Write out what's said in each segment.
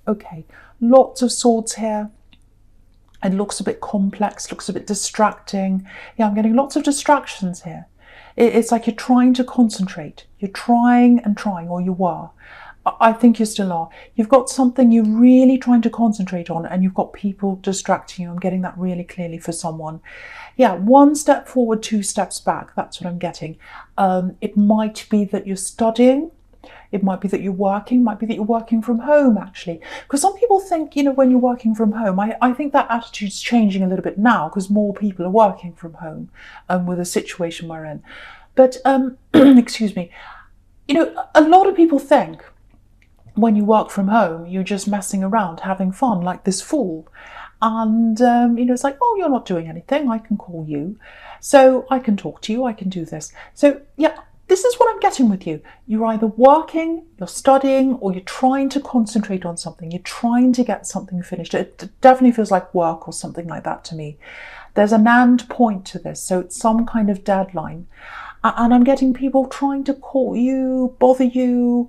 Okay, lots of swords here. It looks a bit complex, looks a bit distracting. Yeah, I'm getting lots of distractions here. It's like you're trying to concentrate. You're trying and trying, or you were. I think you still are. You've got something you're really trying to concentrate on, and you've got people distracting you. I'm getting that really clearly for someone. Yeah, one step forward, two steps back. That's what I'm getting. It might be that you're studying. It might be that you're working, might be that you're working from home, actually. Because some people think, when you're working from home, I think that attitude's changing a little bit now because more people are working from home with the situation we're in. But, excuse me, a lot of people think when you work from home, you're just messing around, having fun, like this fool. And, it's like, oh, you're not doing anything. I can call you. So I can talk to you. I can do this. So, yeah. This is what I'm getting with you. You're either working, you're studying, or you're trying to concentrate on something. You're trying to get something finished. It definitely feels like work or something like that to me. There's an and point to this, so it's some kind of deadline. And I'm getting people trying to call you, bother you.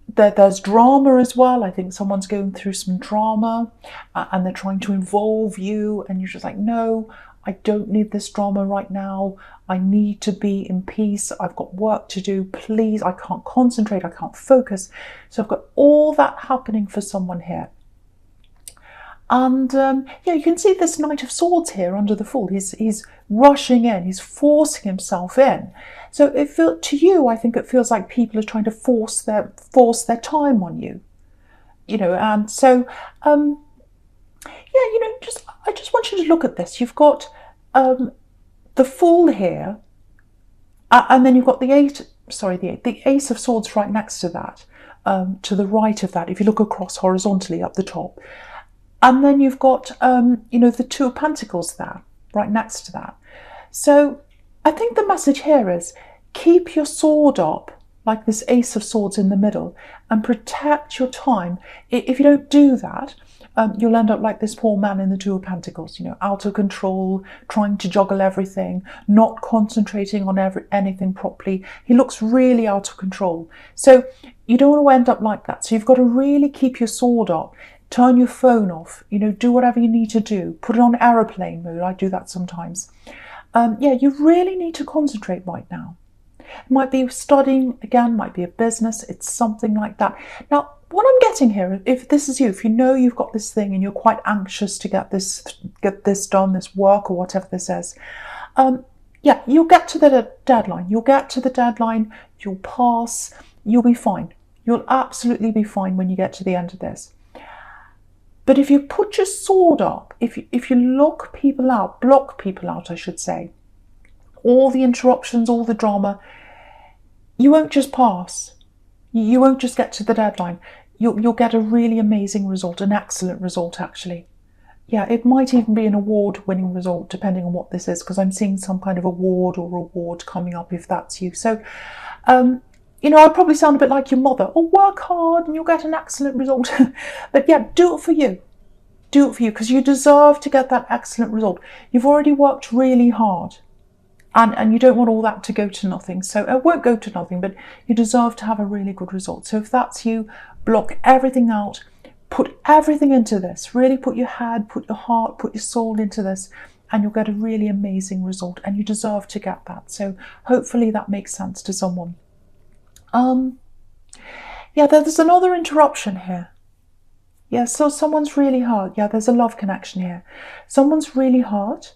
There's drama as well. I think someone's going through some drama and they're trying to involve you, and you're just like, no, I don't need this drama right now. I need to be in peace. I've got work to do. Please, I can't concentrate. I can't focus. So I've got all that happening for someone here. And yeah, you can see this Knight of Swords here under the Fool. He's rushing in. He's forcing himself in. So to you, I think it feels like people are trying to force their time on you. And so yeah, I just want you to look at this. You've got the Fool here, and then you've got the Ace of Swords right next to that, to the right of that, if you look across horizontally up the top. And then you've got, the Two of Pentacles there, right next to that. So I think the message here is keep your sword up, like this Ace of Swords in the middle, and protect your time. If you don't do that, you'll end up like this poor man in the Two of Pentacles, out of control, trying to juggle everything, not concentrating on anything properly. He looks really out of control. So you don't want to end up like that. So you've got to really keep your sword up. Turn your phone off, do whatever you need to do. Put it on aeroplane mode. I do that sometimes. Yeah, you really need to concentrate right now. It might be studying, again, might be a business. It's something like that. Now, what I'm getting here, if this is you, if you know you've got this thing and you're quite anxious to get this done, this work or whatever this is, yeah, you'll get to the deadline. You'll get to the deadline. You'll pass. You'll be fine. You'll absolutely be fine when you get to the end of this. But if you put your sword up, if you block people out, I should say, all the interruptions, all the drama, you won't just pass. You won't just get to the deadline. You'll get a really amazing result, an excellent result, actually. Yeah, it might even be an award-winning result, depending on what this is, because I'm seeing some kind of award or reward coming up if that's you. So, I probably sound a bit like your mother. Oh, work hard and you'll get an excellent result. But yeah, do it for you. Do it for you, because you deserve to get that excellent result. You've already worked really hard. And you don't want all that to go to nothing. So it won't go to nothing, but you deserve to have a really good result. So if that's you, block everything out. Put everything into this. Really put your head, put your heart, put your soul into this. And you'll get a really amazing result. And you deserve to get that. So hopefully that makes sense to someone. Yeah, there's another interruption here. Yeah, so someone's really hurt. Yeah, there's a love connection here. Someone's really hurt.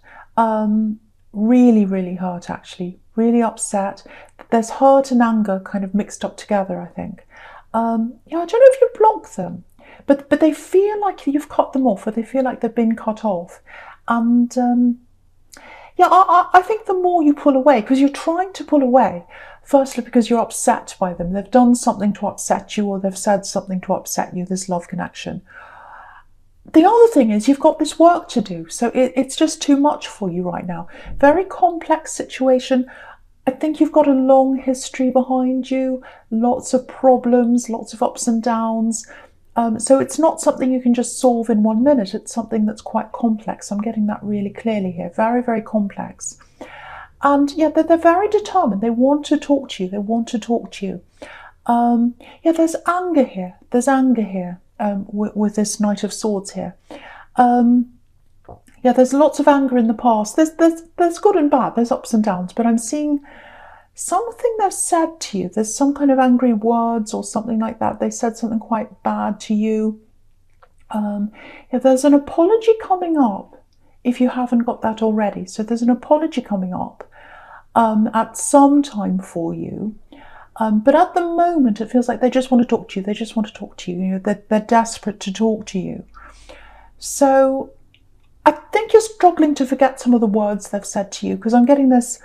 Really, really hurt, actually. Really upset. There's hurt and anger kind of mixed up together, I think. Yeah, I don't know if you block them, but they feel like you've cut them off, or they feel like they've been cut off. And yeah, I think the more you pull away, because you're trying to pull away, firstly because you're upset by them. They've done something to upset you, or they've said something to upset you, this love connection. The other thing is you've got this work to do, so it's just too much for you right now. Very complex situation. I think you've got a long history behind you, lots of problems, lots of ups and downs. So it's not something you can just solve in 1 minute. It's something that's quite complex. I'm getting that really clearly here. Very, very complex. And yeah, they're very determined. They want to talk to you. They want to talk to you. Yeah, there's anger here. There's anger here. with this Knight of Swords here. Yeah, there's lots of anger in the past. There's good and bad, there's ups and downs, but I'm seeing something they've said to you. There's some kind of angry words or something like that. They said something quite bad to you. Yeah, there's an apology coming up if you haven't got that already. So there's an apology coming up at some time for you. But at the moment, it feels like they just want to talk to you. They just want to talk to you. You know, they're desperate to talk to you. So I think you're struggling to forget some of the words they've said to you, because I'm getting this,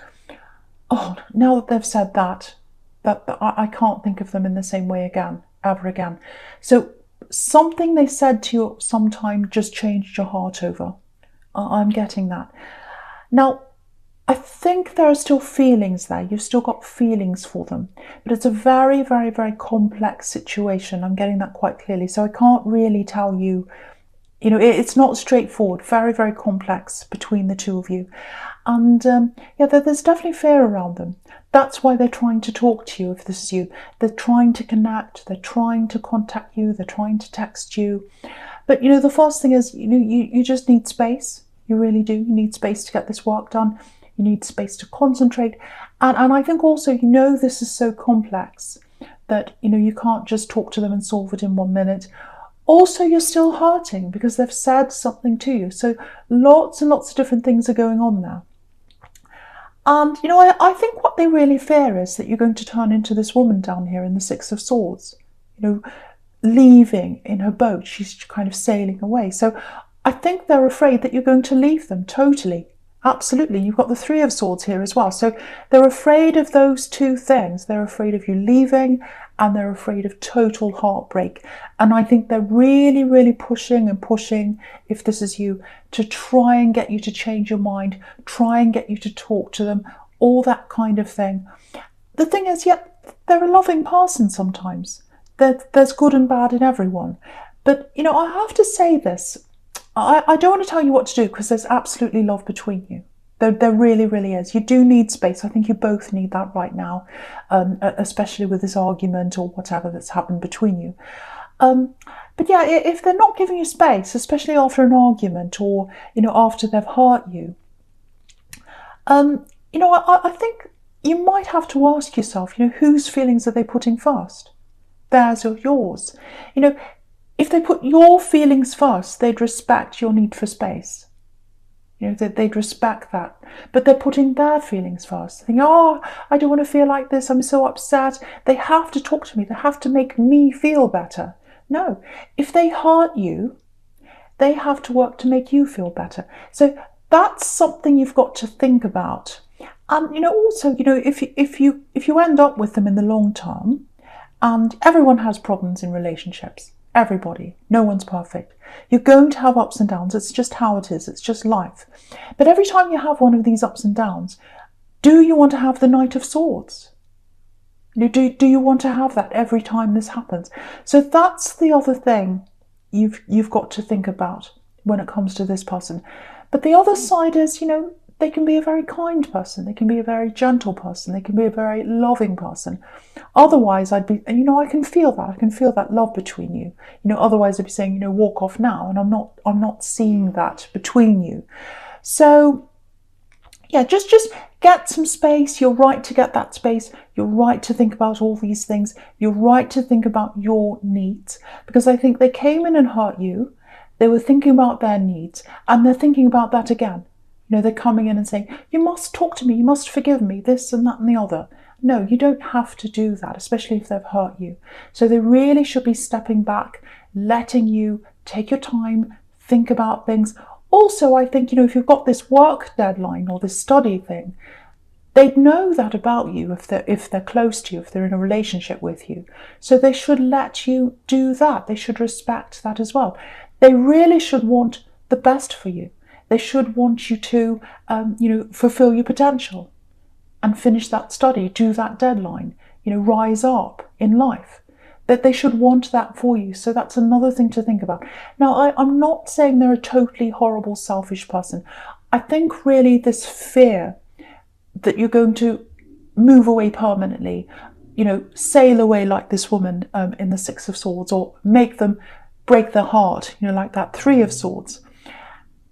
oh, now that they've said that I can't think of them in the same way again, ever again. So something they said to you sometime just changed your heart over. I'm getting that. Now, I think there are still feelings there. You've still got feelings for them. But it's a very, very, very complex situation. I'm getting that quite clearly. So I can't really tell you, you know, it's not straightforward. Very, very complex between the two of you. And yeah, there's definitely fear around them. That's why they're trying to talk to you if this is you. They're trying to connect. They're trying to contact you. They're trying to text you. But, you know, the first thing is, you know, you just need space. You really do. You need space to get this work done. You need space to concentrate. And I think also, you know, this is so complex that, you know, you can't just talk to them and solve it in 1 minute. Also, you're still hurting because they've said something to you. So lots and lots of different things are going on there. And, you know, I think what they really fear is that you're going to turn into this woman down here in the Six of Swords, you know, leaving in her boat. She's kind of sailing away. So I think they're afraid that you're going to leave them totally. Absolutely. You've got the Three of Swords here as well. So they're afraid of those two things. They're afraid of you leaving and they're afraid of total heartbreak. And I think they're really, really pushing and pushing, if this is you, to try and get you to change your mind, try and get you to talk to them, all that kind of thing. The thing is, yeah, they're a loving person sometimes. There's good and bad in everyone. But, you know, I have to say this. I don't want to tell you what to do because there's absolutely love between you. There really, really is. You do need space. I think you both need that right now, especially with this argument or whatever that's happened between you. But yeah, if they're not giving you space, especially after an argument or, you know, after they've hurt you, you know, I think you might have to ask yourself, you know, whose feelings are they putting first? Theirs or yours? You know, if they put your feelings first, they'd respect your need for space. You know, they'd respect that. But they're putting their feelings first. They think, oh, I don't want to feel like this. I'm so upset. They have to talk to me. They have to make me feel better. No, if they hurt you, they have to work to make you feel better. So that's something you've got to think about. And, you know, also, you know, if you end up with them in the long term, and everyone has problems in relationships. Everybody. No one's perfect. You're going to have ups and downs. It's just how it is. It's just life. But every time you have one of these ups and downs, do you want to have the Knight of Swords? Do you want to have that every time this happens? So that's the other thing you've got to think about when it comes to this person. But the other side is, you know, they can be a very kind person. They can be a very gentle person. They can be a very loving person. Otherwise, I'd be, you know, I can feel that. I can feel that love between you. You know, otherwise I'd be saying, you know, walk off now. And I'm not seeing that between you. So yeah, just get some space. You're right to get that space. You're right to think about all these things. You're right to think about your needs, because I think they came in and hurt you. They were thinking about their needs, and they're thinking about that again. You know, they're coming in and saying, you must talk to me, you must forgive me, this and that and the other. No, you don't have to do that, especially if they've hurt you. So they really should be stepping back, letting you take your time, think about things. Also, I think, you know, if you've got this work deadline or this study thing, they'd know that about you if they're close to you, if they're in a relationship with you. So they should let you do that. They should respect that as well. They really should want the best for you. They should want you to, you know, fulfill your potential and finish that study, do that deadline, you know, rise up in life. That they should want that for you. So that's another thing to think about. Now, I'm not saying they're a totally horrible, selfish person. I think really this fear that you're going to move away permanently, you know, sail away like this woman in the Six of Swords, or make them break their heart, like that Three of Swords.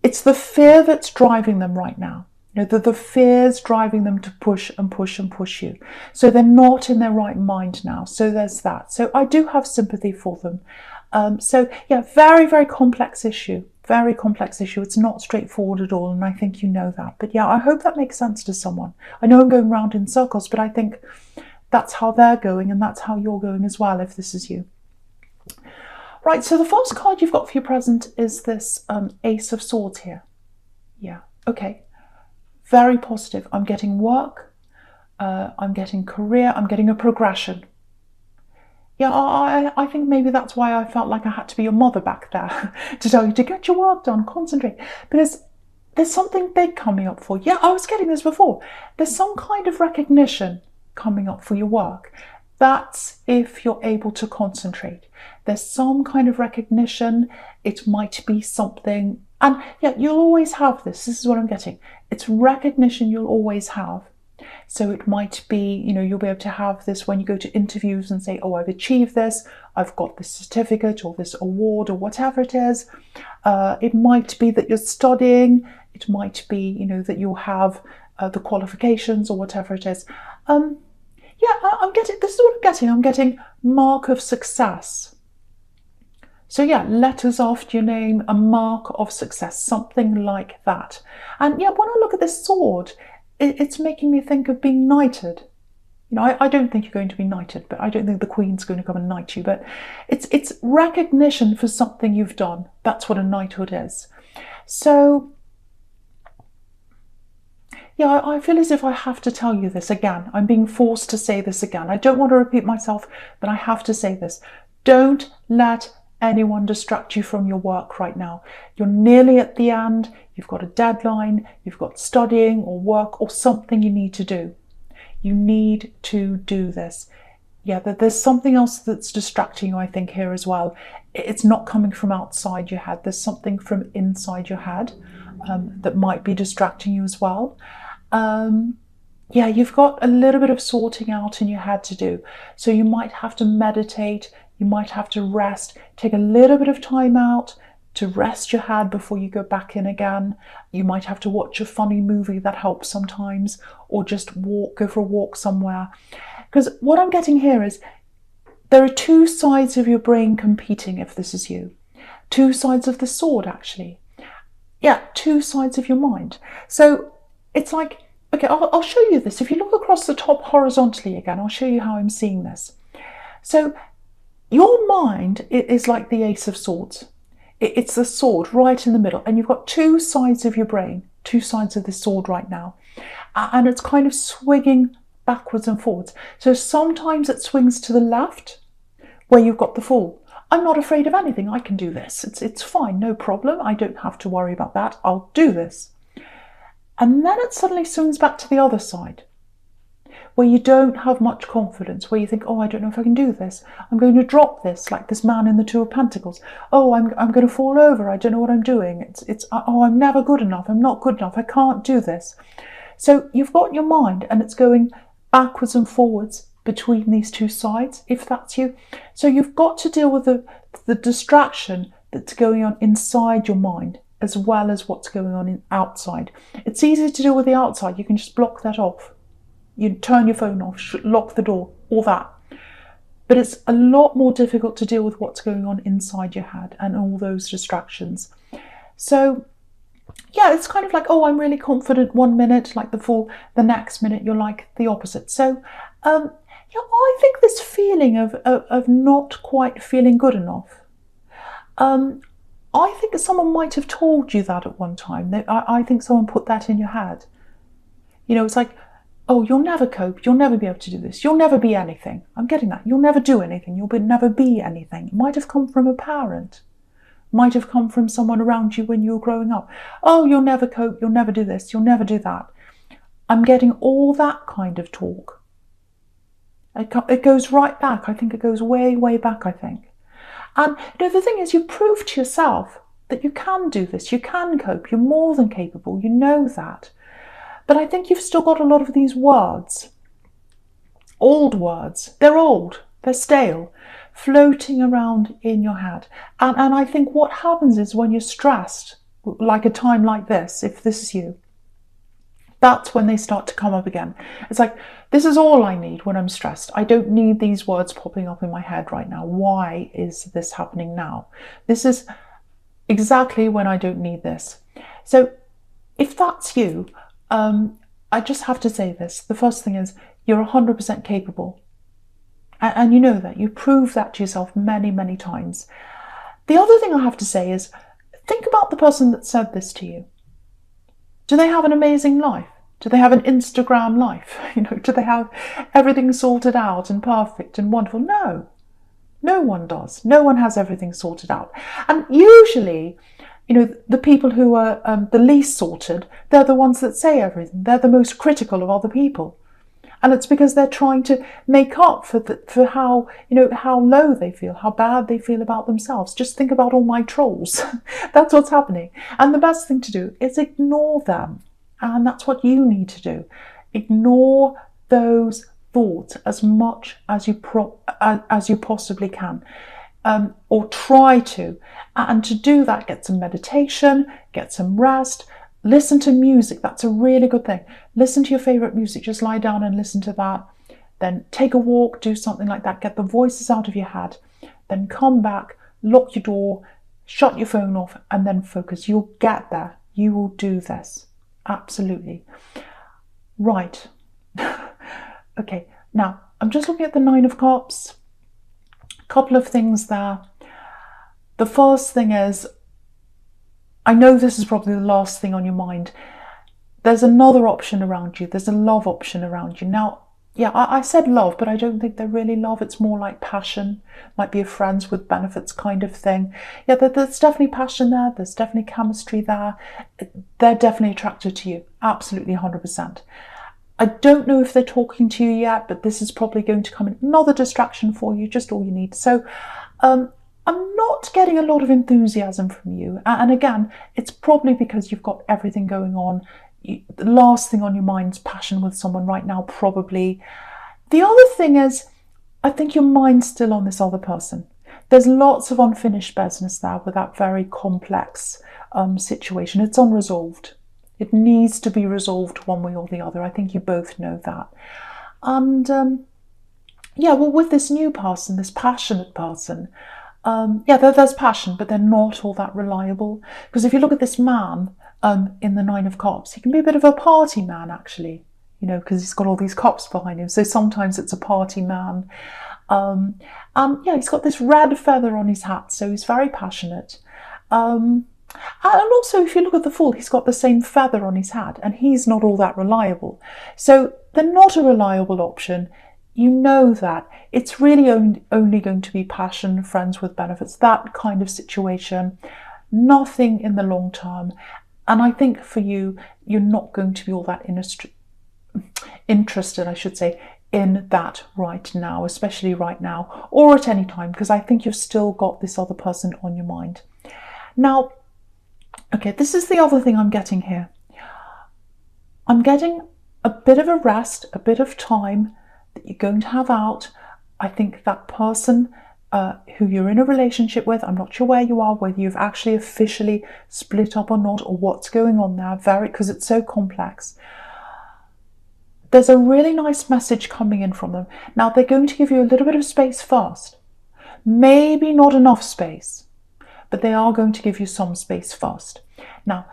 It's the fear that's driving them right now. The fear's driving them to push and push and push you. So they're not in their right mind now. So there's that. So I do have sympathy for them. So yeah, very, very complex issue. Very complex issue. It's not straightforward at all, and I think you know that. But yeah, I hope that makes sense to someone. I know I'm going round in circles, but I think that's how they're going, and that's how you're going as well, if this is you. Right, so the first card you've got for your present is this Ace of Swords here. Yeah, okay. Very positive. I'm getting work, I'm getting career, I'm getting a progression. Yeah, I think maybe that's why I felt like I had to be your mother back there to tell you to get your work done, concentrate. Because there's something big coming up for you. Yeah, I was getting this before. There's some kind of recognition coming up for your work. That's if you're able to concentrate. There's some kind of recognition. It might be something, and yeah, you'll always have this. This is what I'm getting. It's recognition you'll always have. So it might be, you'll be able to have this when you go to interviews and say, oh, I've achieved this, I've got this certificate or this award or whatever it is. It might be that you're studying. It might be, that you'll have the qualifications or whatever it is. Yeah, I'm getting, this is what I'm getting. I'm getting mark of success. So yeah, letters after your name, a mark of success, something like that. And yeah, when I look at this sword, it's making me think of being knighted. I don't think you're going to be knighted, but I don't think the Queen's going to come and knight you. But it's recognition for something you've done. That's what a knighthood is. So yeah, I feel as if I have to tell you this again. I'm being forced to say this again. I don't want to repeat myself, but I have to say this. Don't let anyone distract you from your work right now. You're nearly at the end. You've got a deadline. You've got studying or work or something you need to do. You need to do this. Yeah, there's something else that's distracting you, I think, here as well. It's not coming from outside your head. There's something from inside your head that might be distracting you as well. Yeah, you've got a little bit of sorting out in your head to do. So you might have to meditate, you might have to rest, take a little bit of time out to rest your head before you go back in again. You might have to watch a funny movie, that helps sometimes, or just go for a walk somewhere. Because what I'm getting here is there are two sides of your brain competing, if this is you. Two sides of the sword, actually. Yeah, two sides of your mind. So it's like, okay, I'll show you this. If you look across the top horizontally again, I'll show you how I'm seeing this. So your mind is like the Ace of Swords. It's the sword right in the middle, and you've got two sides of your brain, two sides of the sword right now, and it's kind of swinging backwards and forwards. So sometimes it swings to the left, where you've got the Fool. I'm not afraid of anything. I can do this. It's fine, no problem. I don't have to worry about that. I'll do this. And then it suddenly swings back to the other side, where you don't have much confidence, where you think, oh, I don't know if I can do this. I'm going to drop this, like this man in the Two of Pentacles. Oh, I'm going to fall over. I don't know what I'm doing. Oh, I'm never good enough. I'm not good enough. I can't do this. So you've got your mind, and it's going backwards and forwards between these two sides, if that's you. So you've got to deal with the distraction that's going on inside your mind, as well as what's going on outside. It's easy to deal with the outside. You can just block that off. You turn your phone off, lock the door, all that. But it's a lot more difficult to deal with what's going on inside your head and all those distractions. So yeah, it's kind of like, oh, I'm really confident 1 minute, like the Fool. The next minute, you're like the opposite. So yeah, I think this feeling of not quite feeling good enough, I think someone might have told you that at one time. I think someone put that in your head. It's like, oh, you'll never cope. You'll never be able to do this. You'll never be anything. I'm getting that. You'll never do anything. You'll never be anything. It might have come from a parent. Might have come from someone around you when you were growing up. Oh, you'll never cope. You'll never do this. You'll never do that. I'm getting all that kind of talk. It goes right back. I think it goes way, way back, I think. And the thing is, you prove to yourself that you can do this. You can cope. You're more than capable. You know that. But I think you've still got a lot of these words, old words. They're old, they're stale, floating around in your head. And I think what happens is when you're stressed, like a time like this, if this is you, that's when they start to come up again. It's like, this is all I need when I'm stressed. I don't need these words popping up in my head right now. Why is this happening now? This is exactly when I don't need this. So if that's you, I just have to say this. The first thing is, you're 100% capable. And you know that. You prove that to yourself many, many times. The other thing I have to say is, think about the person that said this to you. Do they have an amazing life? Do they have an Instagram life? Do they have everything sorted out and perfect and wonderful? No. No one does. No one has everything sorted out. And usually, the people who are the least sorted, they're the ones that say everything. They're the most critical of other people. And it's because they're trying to make up for how, how low they feel, how bad they feel about themselves. Just think about all my trolls. That's what's happening. And the best thing to do is ignore them. And that's what you need to do. Ignore those thoughts as much as you possibly can, or try to. And to do that, get some meditation, get some rest, listen to music. That's a really good thing. Listen to your favorite music. Just lie down and listen to that. Then take a walk, do something like that. Get the voices out of your head. Then come back, lock your door, shut your phone off, and then focus. You'll get there. You will do this. Absolutely. Right. Okay, now I'm just looking at the Nine of Cups. A couple of things there. The first thing is, I know this is probably the last thing on your mind. There's another option around you. There's a love option around you. Now, yeah, I said love, but I don't think they're really love. It's more like passion. Might be a friends with benefits kind of thing. Yeah, there's definitely passion there. There's definitely chemistry there. They're definitely attracted to you. Absolutely 100%. I don't know if they're talking to you yet, but this is probably going to come in another distraction for you, just all you need. So I'm not getting a lot of enthusiasm from you. And again, it's probably because you've got everything going on. The last thing on your mind's passion with someone right now, probably. The other thing is, I think your mind's still on this other person. There's lots of unfinished business there with that very complex situation. It's unresolved. It needs to be resolved one way or the other. I think you both know that. And yeah, well, with this new person, this passionate person, yeah, there's passion, but they're not all that reliable. Because if you look at this man in the Nine of Cups, he can be a bit of a party man, actually, because he's got all these cups behind him. So sometimes it's a party man. And yeah, he's got this red feather on his hat, so he's very passionate. And also, if you look at the Fool, he's got the same feather on his hat, and he's not all that reliable. So they're not a reliable option. You know that. It's really only going to be passion, friends with benefits, that kind of situation. Nothing in the long term. And I think for you, you're not going to be all that interested, I should say, in that right now, especially right now, or at any time, because I think you've still got this other person on your mind. Now, okay, this is the other thing I'm getting here. I'm getting a bit of a rest, a bit of time that you're going to have out. I think that person who you're in a relationship with, I'm not sure where you are, whether you've actually officially split up or not, or what's going on there, because it's so complex. There's a really nice message coming in from them. Now, they're going to give you a little bit of space first. Maybe not enough space, but they are going to give you some space first. Now,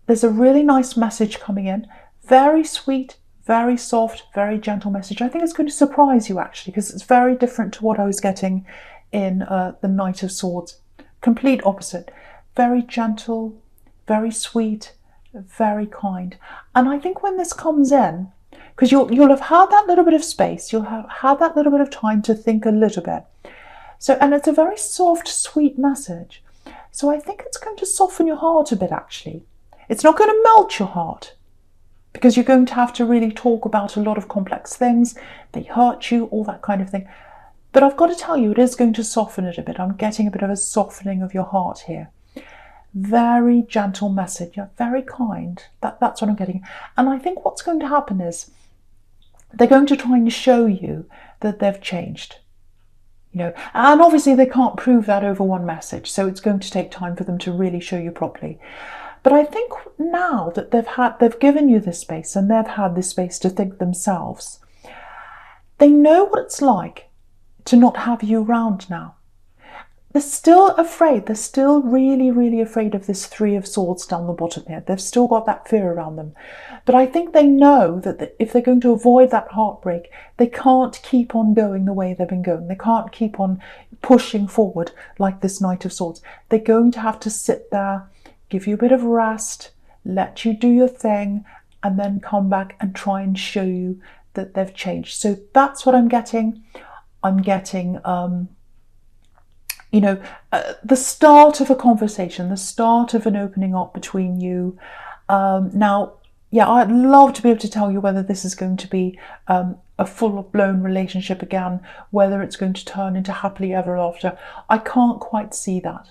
there's a really nice message coming in. Very sweet, very soft, very gentle message. I think it's going to surprise you, actually, because it's very different to what I was getting in the Knight of Swords. Complete opposite. Very gentle, very sweet, very kind. And I think when this comes in, because you'll have had that little bit of space, you'll have had that little bit of time to think a little bit. So, and it's a very soft, sweet message. So I think it's going to soften your heart a bit, actually. It's not going to melt your heart, because you're going to have to really talk about a lot of complex things. They hurt you, all that kind of thing. But I've got to tell you, it is going to soften it a bit. I'm getting a bit of a softening of your heart here. Very gentle message, yeah, very kind. That's what I'm getting. And I think what's going to happen is they're going to try and show you that they've changed. And obviously they can't prove that over one message, so it's going to take time for them to really show you properly. But I think now that they've given you this space and they've had this space to think themselves, they know what it's like to not have you around now. They're still afraid. They're still really, really afraid of this Three of Swords down the bottom here. They've still got that fear around them. But I think they know that if they're going to avoid that heartbreak, they can't keep on going the way they've been going. They can't keep on pushing forward like this Knight of Swords. They're going to have to sit there, give you a bit of rest, let you do your thing, and then come back and try and show you that they've changed. So that's what I'm getting. I'm getting the start of a conversation, the start of an opening up between you. Now, yeah, I'd love to be able to tell you whether this is going to be a full-blown relationship again, whether it's going to turn into happily ever after. I can't quite see that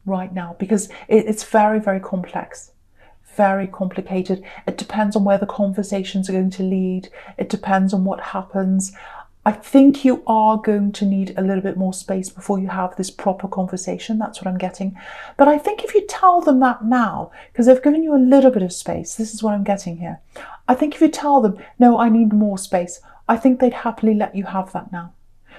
right now because it's very, very complex, very complicated. It depends on where the conversations are going to lead. It depends on what happens. I think you are going to need a little bit more space before you have this proper conversation. That's what I'm getting. But I think if you tell them that now, because they've given you a little bit of space, this is what I'm getting here. I think if you tell them, no, I need more space, I think they'd happily let you have that now.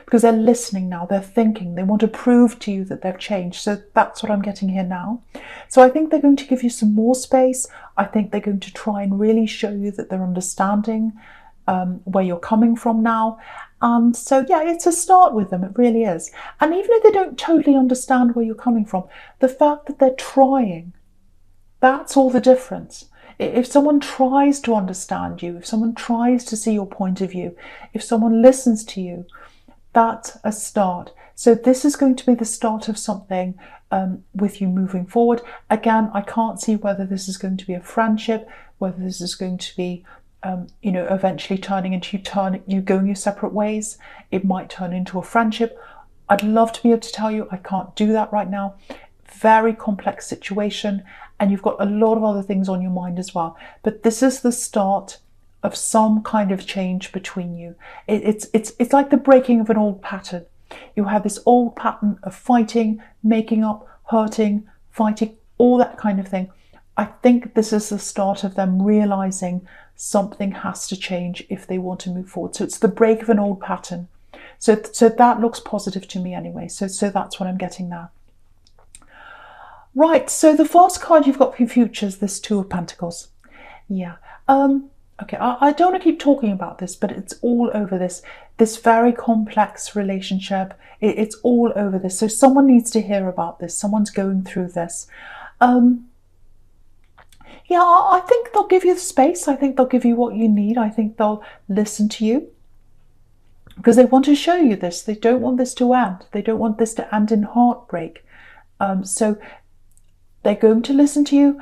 Because they're listening now, they're thinking, they want to prove to you that they've changed. So that's what I'm getting here now. So I think they're going to give you some more space. I think they're going to try and really show you that they're understanding where you're coming from now. And so, yeah, it's a start with them. It really is. And even if they don't totally understand where you're coming from, the fact that they're trying, that's all the difference. If someone tries to understand you, if someone tries to see your point of view, if someone listens to you, that's a start. So this is going to be the start of something with you moving forward. Again, I can't see whether this is going to be a friendship, whether this is going to be eventually turning into you going your separate ways. It might turn into a friendship. I'd love to be able to tell you. I can't do that right now. Very complex situation, and you've got a lot of other things on your mind as well. But this is the start of some kind of change between you. It's like the breaking of an old pattern. You have this old pattern of fighting, making up, hurting, fighting, all that kind of thing. I think this is the start of them realizing something has to change if they want to move forward. So it's the break of an old pattern. So that looks positive to me anyway. So that's what I'm getting there. Right, so the first card you've got for your future is this Two of Pentacles. Yeah. Okay, I don't want to keep talking about this, but it's all over this very complex relationship. It's all over this. So someone needs to hear about this. Someone's going through this. Yeah, I think they'll give you the space. I think they'll give you what you need. I think they'll listen to you because they want to show you this. They don't want this to end. They don't want this to end in heartbreak. So they're going to listen to you.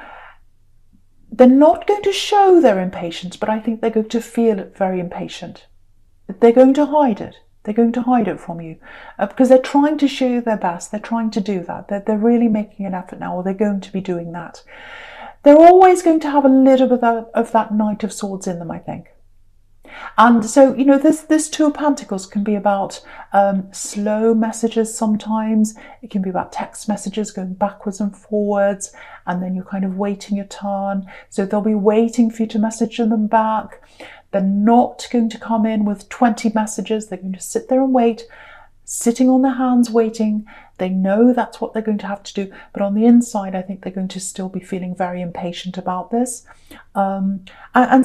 They're not going to show their impatience, but I think they're going to feel it very impatient. They're going to hide it. They're going to hide it from you because they're trying to show you their best. They're trying to do that. They're really making an effort now, or they're going to be doing that. They're always going to have a little bit of that Knight of Swords in them, I think. And so, this Two of Pentacles can be about slow messages sometimes. It can be about text messages going backwards and forwards, and then you're kind of waiting your turn. So they'll be waiting for you to message them back. They're not going to come in with 20 messages. They're going to sit there and wait, sitting on their hands waiting. They know that's what they're going to have to do, but on the inside I think they're going to still be feeling very impatient about this, and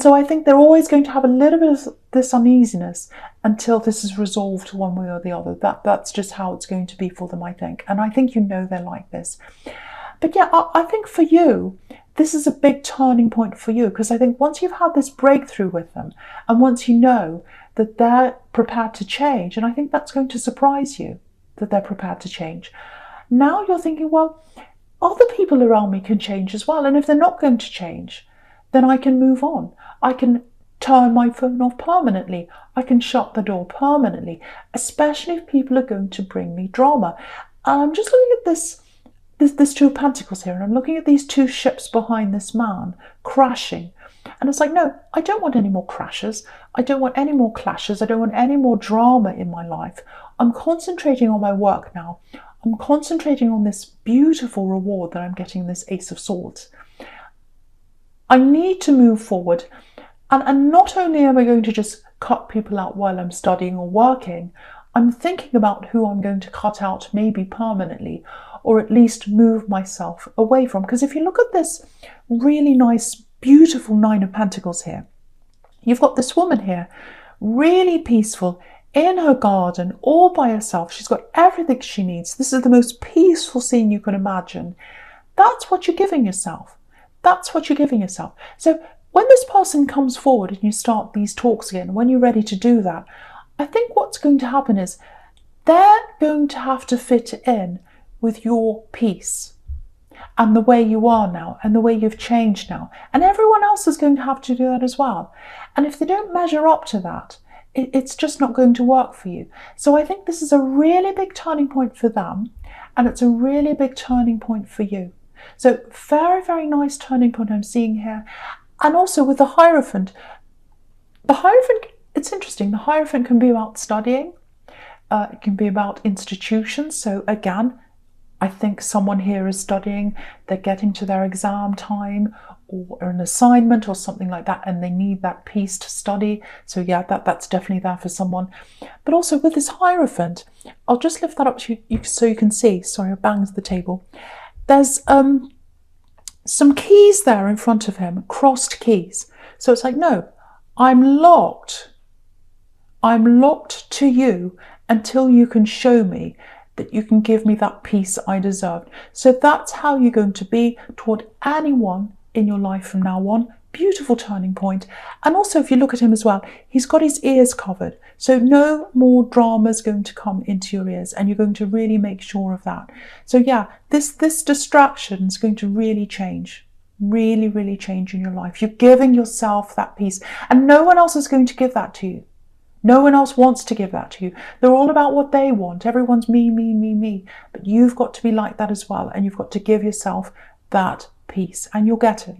so I think they're always going to have a little bit of this uneasiness until this is resolved one way or the other. That's just how it's going to be for them, I think, and I think they're like this. But yeah, I think for you this is a big turning point for you, because I think once you've had this breakthrough with them, and once you know that they're prepared to change, and I think that's going to surprise you, that they're prepared to change. Now you're thinking, well, other people around me can change as well. And if they're not going to change, then I can move on. I can turn my phone off permanently. I can shut the door permanently, especially if people are going to bring me drama. And I'm just looking at this Two of Pentacles here, and I'm looking at these two ships behind this man crashing. And it's like, no, I don't want any more crashes. I don't want any more clashes. I don't want any more drama in my life. I'm concentrating on my work now. I'm concentrating on this beautiful reward that I'm getting, this Ace of Swords. I need to move forward. And not only am I going to just cut people out while I'm studying or working, I'm thinking about who I'm going to cut out maybe permanently, or at least move myself away from. Because if you look at this really nice, beautiful Nine of Pentacles here, you've got this woman here, really peaceful, in her garden, all by herself. She's got everything she needs. This is the most peaceful scene you can imagine. That's what you're giving yourself. That's what you're giving yourself. So when this person comes forward and you start these talks again, when you're ready to do that, I think what's going to happen is they're going to have to fit in with your peace and the way you are now and the way you've changed now. And everyone else is going to have to do that as well. And if they don't measure up to that, it's just not going to work for you. So I think this is a really big turning point for them, and it's a really big turning point for you. So very, very nice turning point I'm seeing here. And also with the Hierophant, it's interesting. The Hierophant can be about studying. It can be about institutions. So again, I think someone here is studying, they're getting to their exam time or an assignment or something like that, and they need that peace to study. So yeah, that's definitely there for someone. But also with this Hierophant, I'll just lift that up to you so you can see. Sorry, I banged the table. There's some keys there in front of him, crossed keys. So it's like, no, I'm locked. I'm locked to you until you can show me that you can give me that peace I deserved. So that's how you're going to be toward anyone in your life from now on. Beautiful turning point. And also, if you look at him as well, he's got his ears covered. So no more drama is going to come into your ears, and you're going to really make sure of that. So yeah, this distraction is going to really change. Really, really change in your life. You're giving yourself that peace, and no one else is going to give that to you. No one else wants to give that to you. They're all about what they want. Everyone's me, me, me, me. But you've got to be like that as well. And you've got to give yourself that peace. And you'll get it.